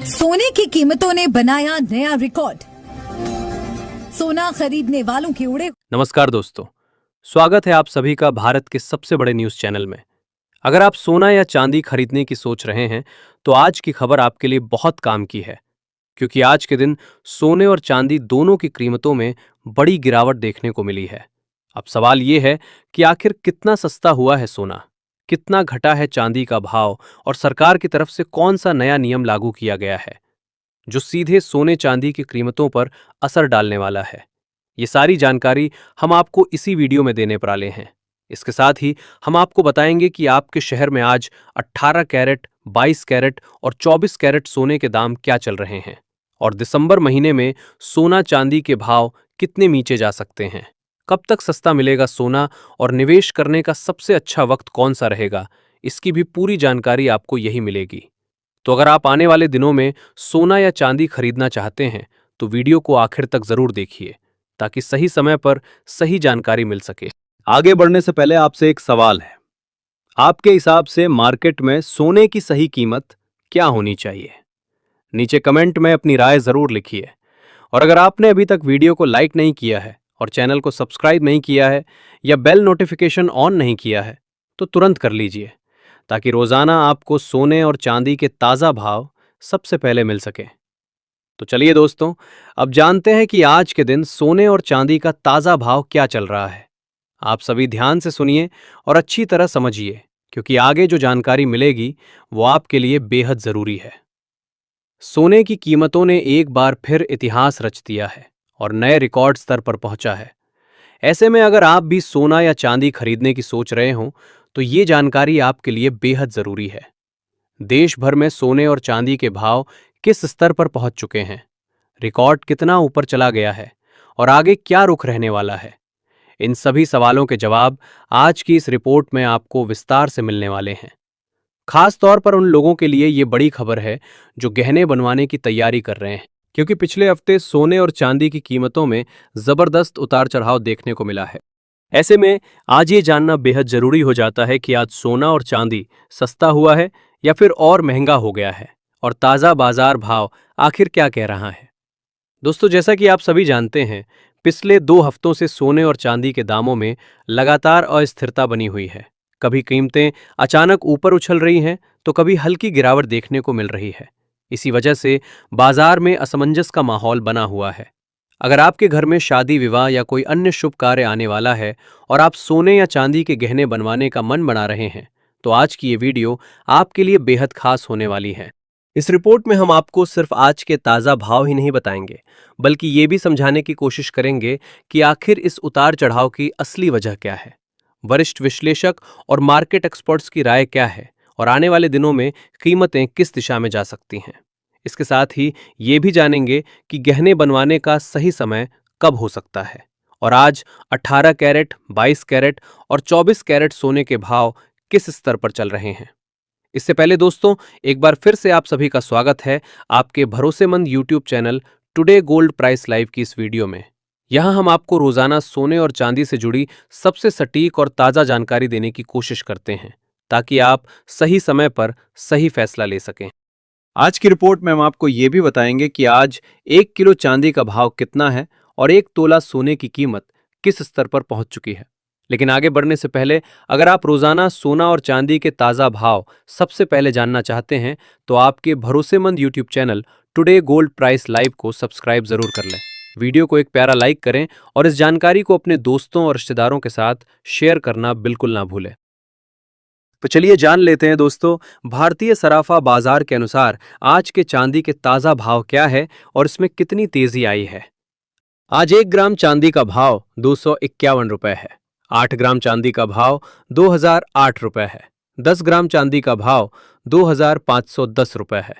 सोने की कीमतों ने बनाया नया रिकॉर्ड। सोना खरीदने वालों के उड़े। नमस्कार दोस्तों, स्वागत है आप सभी का भारत के सबसे बड़े न्यूज चैनल में। अगर आप सोना या चांदी खरीदने की सोच रहे हैं तो आज की खबर आपके लिए बहुत काम की है, क्योंकि आज के दिन सोने और चांदी दोनों की कीमतों में बड़ी गिरावट देखने को मिली है। अब सवाल ये है कि आखिर कितना सस्ता हुआ है सोना, कितना घटा है चांदी का भाव और सरकार की तरफ से कौन सा नया नियम लागू किया गया है जो सीधे सोने चांदी की कीमतों पर असर डालने वाला है। ये सारी जानकारी हम आपको इसी वीडियो में देने वाले हैं। इसके साथ ही हम आपको बताएंगे कि आपके शहर में आज 18 कैरेट, 22 कैरेट और 24 कैरेट सोने के दाम क्या चल रहे हैं और दिसंबर महीने में सोना चांदी के भाव कितने नीचे जा सकते हैं, कब तक सस्ता मिलेगा सोना और निवेश करने का सबसे अच्छा वक्त कौन सा रहेगा, इसकी भी पूरी जानकारी आपको यही मिलेगी। तो अगर आप आने वाले दिनों में सोना या चांदी खरीदना चाहते हैं तो वीडियो को आखिर तक जरूर देखिए ताकि सही समय पर सही जानकारी मिल सके। आगे बढ़ने से पहले आपसे एक सवाल है, आपके हिसाब से मार्केट में सोने की सही कीमत क्या होनी चाहिए? नीचे कमेंट में अपनी राय जरूर लिखिए। और अगर आपने अभी तक वीडियो को लाइक नहीं किया है और चैनल को सब्सक्राइब नहीं किया है या बेल नोटिफिकेशन ऑन नहीं किया है तो तुरंत कर लीजिए, ताकि रोजाना आपको सोने और चांदी के ताजा भाव सबसे पहले मिल सके। तो चलिए दोस्तों, अब जानते हैं कि आज के दिन सोने और चांदी का ताजा भाव क्या चल रहा है। आप सभी ध्यान से सुनिए और अच्छी तरह समझिए, क्योंकि आगे जो जानकारी मिलेगी वो आपके लिए बेहद जरूरी है। सोने की कीमतों ने एक बार फिर इतिहास रच दिया है और नए रिकॉर्ड स्तर पर पहुंचा है। ऐसे में अगर आप भी सोना या चांदी खरीदने की सोच रहे हों तो ये जानकारी आपके लिए बेहद जरूरी है। देश भर में सोने और चांदी के भाव किस स्तर पर पहुंच चुके हैं, रिकॉर्ड कितना ऊपर चला गया है और आगे क्या रुख रहने वाला है, इन सभी सवालों के जवाब आज की इस रिपोर्ट में आपको विस्तार से मिलने वाले हैं। खास तौर पर उन लोगों के लिए ये बड़ी खबर है जो गहने बनवाने की तैयारी कर रहे हैं, क्योंकि पिछले हफ्ते सोने और चांदी की कीमतों में जबरदस्त उतार चढ़ाव देखने को मिला है। ऐसे में आज ये जानना बेहद जरूरी हो जाता है कि आज सोना और चांदी सस्ता हुआ है या फिर और महंगा हो गया है और ताज़ा बाजार भाव आखिर क्या कह रहा है। दोस्तों, जैसा कि आप सभी जानते हैं, पिछले 2 हफ्तों से सोने और चांदी के दामों में लगातार अस्थिरता बनी हुई है। कभी कीमतें अचानक ऊपर उछल रही हैं तो कभी हल्की गिरावट देखने को मिल रही है। इसी वजह से बाजार में असमंजस का माहौल बना हुआ है। अगर आपके घर में शादी, विवाह या कोई अन्य शुभ कार्य आने वाला है और आप सोने या चांदी के गहने बनवाने का मन बना रहे हैं तो आज की ये वीडियो आपके लिए बेहद खास होने वाली है। इस रिपोर्ट में हम आपको सिर्फ आज के ताज़ा भाव ही नहीं बताएंगे, बल्कि ये भी समझाने की कोशिश करेंगे कि आखिर इस उतार चढ़ाव की असली वजह क्या है, वरिष्ठ विश्लेषक और मार्केट एक्सपर्ट्स की राय क्या है और आने वाले दिनों में कीमतें किस दिशा में जा सकती हैं। इसके साथ ही ये भी जानेंगे कि गहने बनवाने का सही समय कब हो सकता है और आज 18 कैरेट, 22 कैरेट और 24 कैरेट सोने के भाव किस स्तर पर चल रहे हैं। इससे पहले दोस्तों, एक बार फिर से आप सभी का स्वागत है आपके भरोसेमंद YouTube channel today gold price live की इस वीडियो में। यहां हम आपको रोजाना सोने और चांदी से जुड़ी सबसे सटीक और ताज़ा जानकारी देने की कोशिश करते हैं, ताकि आप सही समय पर सही फैसला ले सकें। आज की रिपोर्ट में हम आपको ये भी बताएंगे कि आज 1 किलो चांदी का भाव कितना है और 1 तोला सोने की कीमत किस स्तर पर पहुंच चुकी है। लेकिन आगे बढ़ने से पहले अगर आप रोजाना सोना और चांदी के ताज़ा भाव सबसे पहले जानना चाहते हैं तो आपके भरोसेमंद YouTube channel today gold price live को सब्सक्राइब जरूर कर लें। वीडियो को एक प्यारा लाइक करें और इस जानकारी को अपने दोस्तों और रिश्तेदारों के साथ शेयर करना बिल्कुल ना भूलें। तो चलिए जान लेते हैं दोस्तों, भारतीय सराफा बाजार के अनुसार आज के चांदी के ताज़ा भाव क्या है और इसमें कितनी तेजी आई है। आज 1 ग्राम चांदी का भाव 251 रुपए है। 8 ग्राम चांदी का भाव 2008 रुपए है। 10 ग्राम चांदी का भाव 2510 रुपए है।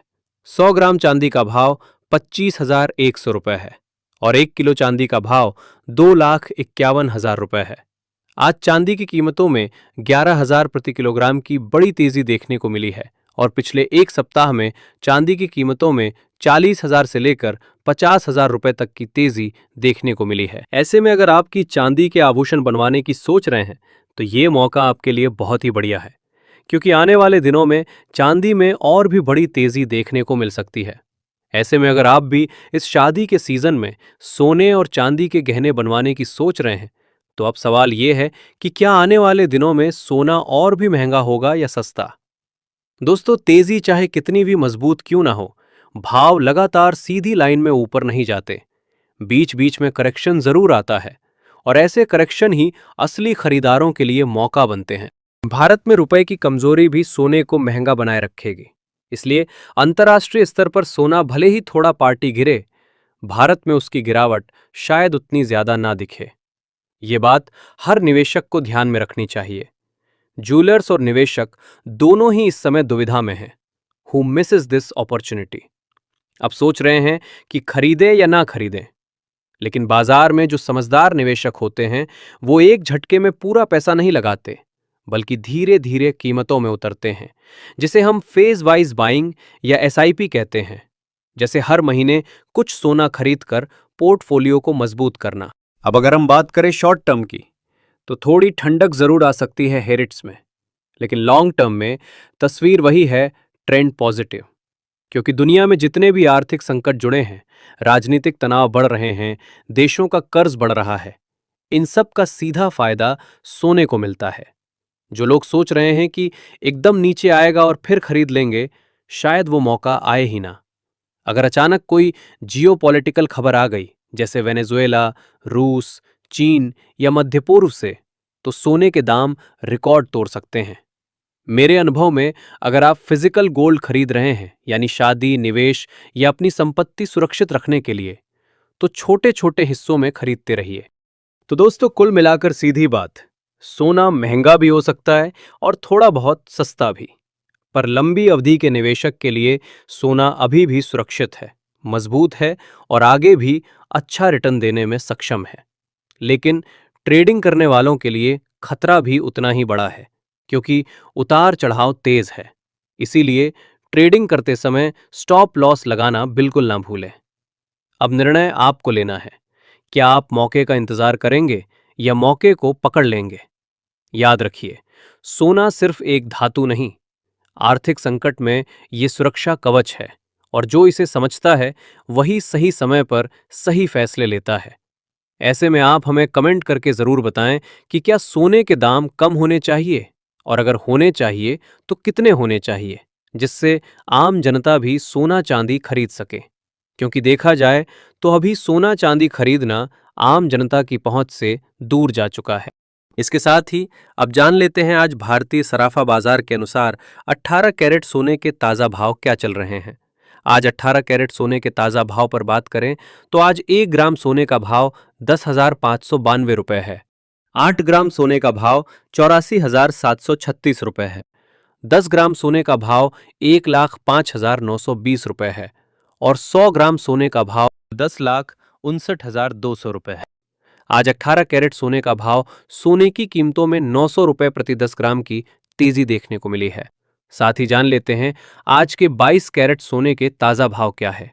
100 ग्राम चांदी का भाव 25,100 रुपए है और 1 किलो चांदी का भाव 2,51,000 रुपए है। आज चांदी की कीमतों में 11,000 प्रति किलोग्राम की बड़ी तेजी देखने को मिली है और पिछले एक सप्ताह में चांदी की कीमतों में 40,000 से लेकर 50,000 रुपए तक की तेजी देखने को मिली है। ऐसे में अगर आपकी चांदी के आभूषण बनवाने की सोच रहे हैं तो ये मौका आपके लिए बहुत ही बढ़िया है, क्योंकि आने वाले दिनों में चांदी में और भी बड़ी तेजी देखने को मिल सकती है। ऐसे में अगर आप भी इस शादी के सीजन में सोने और चांदी के गहने बनवाने की सोच रहे हैं, तो अब सवाल ये है कि क्या आने वाले दिनों में सोना और भी महंगा होगा या सस्ता। दोस्तों, तेजी चाहे कितनी भी मजबूत क्यों ना हो, भाव लगातार सीधी लाइन में ऊपर नहीं जाते। बीच बीच में करेक्शन जरूर आता है, और ऐसे करेक्शन ही असली खरीदारों के लिए मौका बनते हैं। भारत में रुपए की कमजोरी भी सोने को महंगा बनाए रखेगी। इसलिए अंतर्राष्ट्रीय स्तर पर सोना भले ही थोड़ा पार्टी गिरे, भारत में उसकी गिरावट शायद उतनी ज्यादा ना दिखे। ये बात हर निवेशक को ध्यान में रखनी चाहिए। ज्वेलर्स और निवेशक दोनों ही इस समय दुविधा में हैं। Who Mrs this opportunity. अब सोच रहे हैं कि खरीदें या ना खरीदें, लेकिन बाजार में जो समझदार निवेशक होते हैं वो एक झटके में पूरा पैसा नहीं लगाते, बल्कि धीरे धीरे कीमतों में उतरते हैं, जिसे हम फेज वाइज बाइंग या एसआईपी कहते हैं। जैसे हर महीने कुछ सोना खरीदकर पोर्टफोलियो को मजबूत करना। अब अगर हम बात करें शॉर्ट टर्म की, तो थोड़ी ठंडक जरूर आ सकती है हेरिट्स में, लेकिन लॉन्ग टर्म में तस्वीर वही है, ट्रेंड पॉजिटिव। क्योंकि दुनिया में जितने भी आर्थिक संकट जुड़े हैं, राजनीतिक तनाव बढ़ रहे हैं, देशों का कर्ज बढ़ रहा है, इन सब का सीधा फायदा सोने को मिलता है। जो लोग सोच रहे हैं कि एकदम नीचे आएगा और फिर खरीद लेंगे, शायद वो मौका आए ही ना। अगर अचानक कोई जियोपॉलिटिकल खबर आ गई, जैसे वेनेजुएला, रूस, चीन या मध्य पूर्व से, तो सोने के दाम रिकॉर्ड तोड़ सकते हैं। मेरे अनुभव में अगर आप फिजिकल गोल्ड खरीद रहे हैं, यानी शादी, निवेश या अपनी संपत्ति सुरक्षित रखने के लिए, तो छोटे छोटे हिस्सों में खरीदते रहिए। तो दोस्तों, कुल मिलाकर सीधी बात, सोना महंगा भी हो सकता है और थोड़ा बहुत सस्ता भी, पर लंबी अवधि के निवेशक के लिए सोना अभी भी सुरक्षित है, मजबूत है और आगे भी अच्छा रिटर्न देने में सक्षम है। लेकिन ट्रेडिंग करने वालों के लिए खतरा भी उतना ही बड़ा है, क्योंकि उतार चढ़ाव तेज है। इसीलिए ट्रेडिंग करते समय स्टॉप लॉस लगाना बिल्कुल ना भूलें। अब निर्णय आपको लेना है, क्या आप मौके का इंतजार करेंगे या मौके को पकड़ लेंगे। याद रखिए, सोना सिर्फ एक धातु नहीं, आर्थिक संकट में ये सुरक्षा कवच है, और जो इसे समझता है वही सही समय पर सही फैसले लेता है। ऐसे में आप हमें कमेंट करके जरूर बताएं कि क्या सोने के दाम कम होने चाहिए, और अगर होने चाहिए तो कितने होने चाहिए, जिससे आम जनता भी सोना चांदी खरीद सके। क्योंकि देखा जाए तो अभी सोना चांदी खरीदना आम जनता की पहुंच से दूर जा चुका है। इसके साथ ही अब जान लेते हैं आज भारतीय सराफा बाजार के अनुसार 18 कैरेट सोने के ताज़ा भाव क्या चल रहे हैं। आज 18 कैरेट सोने के ताज़ा भाव पर बात करें तो आज 1 ग्राम सोने का भाव 10,592 रुपये है। 8 ग्राम सोने का भाव 84,736 रुपये है। 10 ग्राम सोने का भाव 1,05,920 रुपये है और 100 ग्राम सोने का भाव 10,59,200 रुपये है। आज 18 कैरेट सोने का भाव सोने की कीमतों में 900 रुपये प्रति 10 ग्राम की तेजी देखने को मिली है। साथ ही जान लेते हैं आज के 22 कैरेट सोने के ताज़ा भाव क्या है।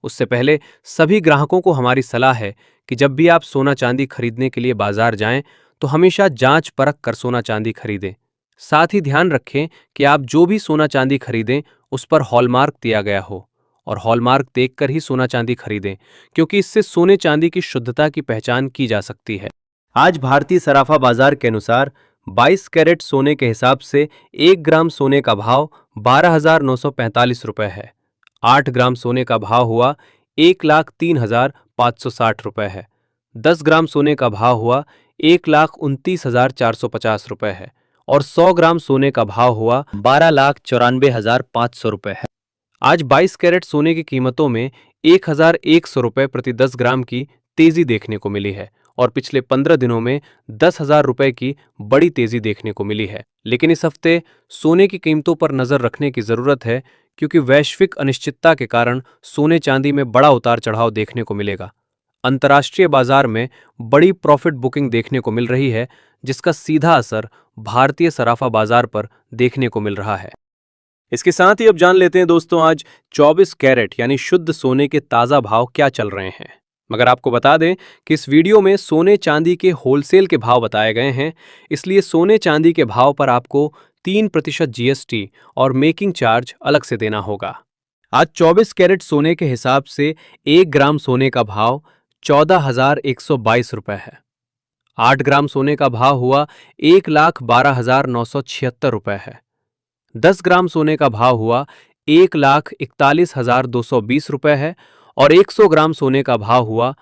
उससे पहले सभी ग्राहकों को हमारी सलाह है कि जब भी आप सोना चांदी खरीदने के लिए बाजार जाएं तो हमेशा जांच परख कर सोना चांदी खरीदें। साथ ही ध्यान रखें कि आप जो भी सोना चांदी खरीदें उस पर हॉलमार्क दिया गया हो, और हॉलमार्क देखकर ही सोना चांदी खरीदें, क्योंकि इससे सोने चांदी की शुद्धता की पहचान की जा सकती है। आज भारतीय सराफा बाजार के अनुसार 22 कैरेट सोने के हिसाब से 1 ग्राम सोने का भाव 12,945 रुपये है। 8 ग्राम सोने का भाव हुआ 1,03,560 रुपये है। 10 ग्राम सोने का भाव हुआ 1,29,450 रुपये है और 100 ग्राम सोने का भाव हुआ 12,94,500 रुपये है। आज 22 कैरेट सोने की कीमतों में 1,100 रुपये प्रति 10 ग्राम की तेजी देखने को मिली है और पिछले 15 दिनों में 10,000 रुपये की बड़ी तेजी देखने को मिली है। लेकिन इस हफ्ते सोने की कीमतों पर नजर रखने की जरूरत है, क्योंकि वैश्विक अनिश्चितता के कारण सोने चांदी में बड़ा उतार चढ़ाव देखने को मिलेगा। अंतर्राष्ट्रीय बाजार में बड़ी प्रॉफिट बुकिंग देखने को मिल रही है, जिसका सीधा असर भारतीय सराफा बाजार पर देखने को मिल रहा है। इसके साथ ही अब जान लेते हैं दोस्तों आज 24 कैरेट यानी शुद्ध सोने के ताज़ा भाव क्या चल रहे हैं। मगर आपको बता दें कि इस वीडियो में सोने चांदी के होलसेल के भाव बताए गए हैं, इसलिए सोने चांदी के भाव पर आपको 3% जीएसटी और मेकिंग चार्ज अलग से देना होगा। आज 24 कैरेट सोने के हिसाब से 1 ग्राम सोने का भाव 14,122 रुपए है। 8 ग्राम सोने का भाव हुआ 1,12,976 रुपए है। 10 ग्राम सोने का भाव हुआ 1,41,220 रुपए है और 100 ग्राम सोने का भाव हुआ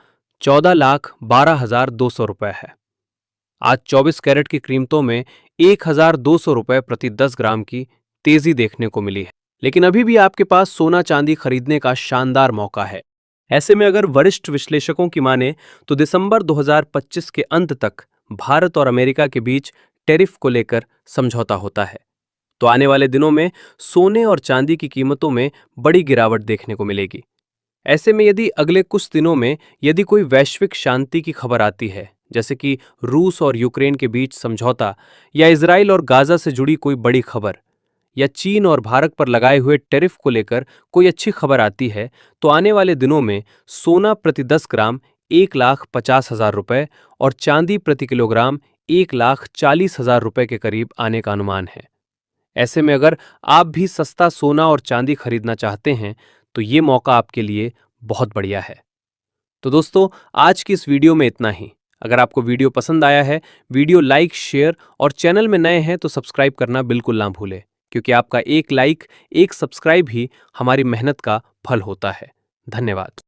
14,12,200 रुपए है। आज 24 कैरेट की कीमतों में 1,200 रुपए प्रति 10 ग्राम की तेजी देखने को मिली है। लेकिन अभी भी आपके पास सोना चांदी खरीदने का शानदार मौका है। ऐसे में अगर वरिष्ठ विश्लेषकों की माने तो दिसंबर 2025 के अंत तक भारत और अमेरिका के बीच टैरिफ को लेकर समझौता होता है, तो आने वाले दिनों में सोने और चांदी की कीमतों में बड़ी गिरावट देखने को मिलेगी। ऐसे में यदि अगले कुछ दिनों में यदि कोई वैश्विक शांति की खबर आती है, जैसे कि रूस और यूक्रेन के बीच समझौता या इजराइल और गाजा से जुड़ी कोई बड़ी खबर या चीन और भारत पर लगाए हुए टैरिफ को लेकर कोई अच्छी खबर आती है, तो आने वाले दिनों में सोना प्रति 10 ग्राम 1,50,000 रुपए और चांदी प्रति किलोग्राम 1,40,000 रुपए के करीब आने का अनुमान है। ऐसे में अगर आप भी सस्ता सोना और चांदी खरीदना चाहते हैं तो ये मौका आपके लिए बहुत बढ़िया है। तो दोस्तों, आज की इस वीडियो में इतना ही। अगर आपको वीडियो पसंद आया है, वीडियो लाइक, शेयर और चैनल में नए हैं तो सब्सक्राइब करना बिल्कुल ना भूलें, क्योंकि आपका एक लाइक, एक सब्सक्राइब ही हमारी मेहनत का फल होता है। धन्यवाद।